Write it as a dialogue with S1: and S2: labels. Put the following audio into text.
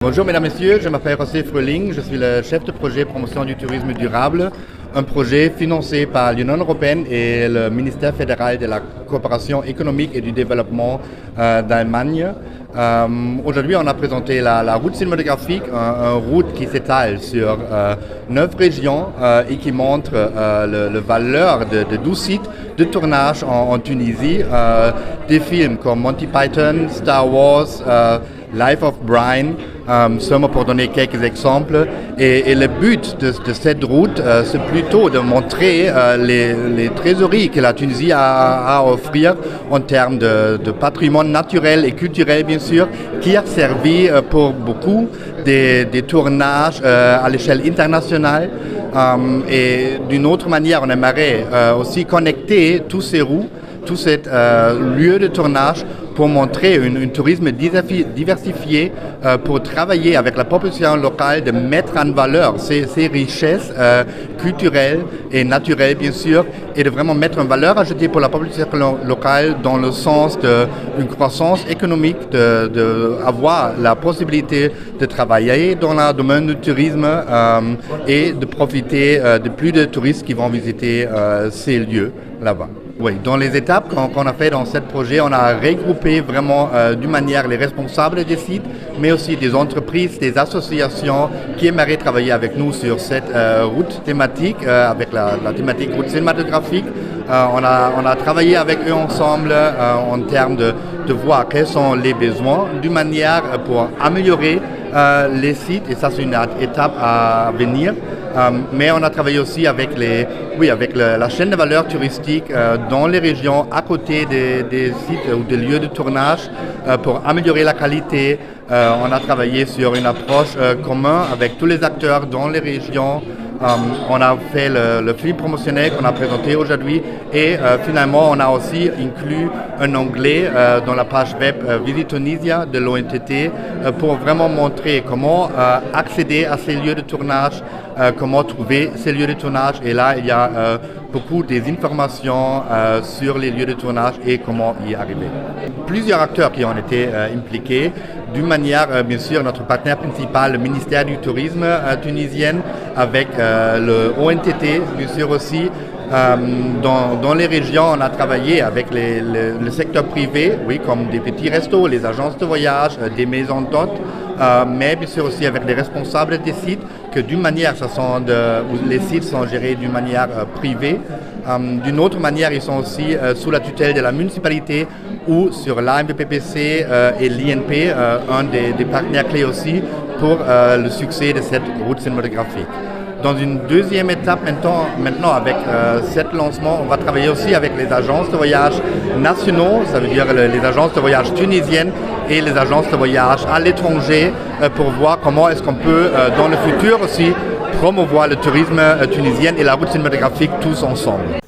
S1: Bonjour mesdames et messieurs, je m'appelle José Fröhling, je suis le chef de projet promotion du tourisme durable, un projet financé par l'Union européenne et le ministère fédéral de la coopération économique et du développement d'Allemagne. Aujourd'hui, on a présenté la route cinématographique, une route qui s'étale sur 9 régions et qui montre la valeur de 12 sites de tournage en Tunisie, des films comme Monty Python, Star Wars, Life of Brian, seulement pour donner quelques exemples. Et le but de cette route, c'est plutôt de montrer les trésoreries que la Tunisie a à offrir en termes de patrimoine naturel et culturel, bien sûr, qui a servi pour beaucoup des tournages à l'échelle internationale. Et d'une autre manière, on aimerait aussi connecter tous ces routes, tous ces lieux de tournage pour montrer un tourisme diversifié, pour travailler avec la population locale, de mettre en valeur ces richesses culturelles et naturelles, bien sûr, et de vraiment mettre en valeur ajoutée pour la population locale dans le sens d'une croissance économique, d'avoir la possibilité de travailler dans le domaine du tourisme et de profiter de plus de touristes qui vont visiter ces lieux là-bas. Oui, dans les étapes qu'on a fait dans ce projet, on a regroupé vraiment d'une manière les responsables des sites, mais aussi des entreprises, des associations qui aimeraient travailler avec nous sur cette route thématique, avec la thématique route cinématographique. On a travaillé avec eux ensemble en termes de voir quels sont les besoins, d'une manière pour améliorer les sites, et ça c'est une étape à venir. Mais on a travaillé aussi avec la chaîne de valeur touristique dans les régions à côté des sites ou des lieux de tournage pour améliorer la qualité. On a travaillé sur une approche commune avec tous les acteurs dans les régions. On a fait le film promotionnel qu'on a présenté aujourd'hui et finalement on a aussi inclus un onglet dans la page web Visit Tunisia de l'ONTT pour vraiment montrer comment accéder à ces lieux de tournage, comment trouver ces lieux de tournage, et là il y a beaucoup des informations sur les lieux de tournage et comment y arriver. Plusieurs acteurs qui ont été impliqués, d'une manière bien sûr notre partenaire principal, le ministère du tourisme tunisien, avec le ONTT bien sûr aussi. Dans les régions, on a travaillé avec le secteur privé, oui, comme des petits restos, les agences de voyage, des maisons d'hôtes, mais bien sûr aussi avec les responsables des sites, que d'une manière, les sites sont gérés d'une manière privée. D'une autre manière, ils sont aussi sous la tutelle de la municipalité ou sur l'AMPPC et l'INP, un des partenaires clés aussi pour le succès de cette route cinématographique. Dans une deuxième étape maintenant avec cet lancement, on va travailler aussi avec les agences de voyage nationaux, ça veut dire les agences de voyage tunisiennes et les agences de voyage à l'étranger pour voir comment est-ce qu'on peut dans le futur aussi promouvoir le tourisme tunisien et la route cinématographique tous ensemble.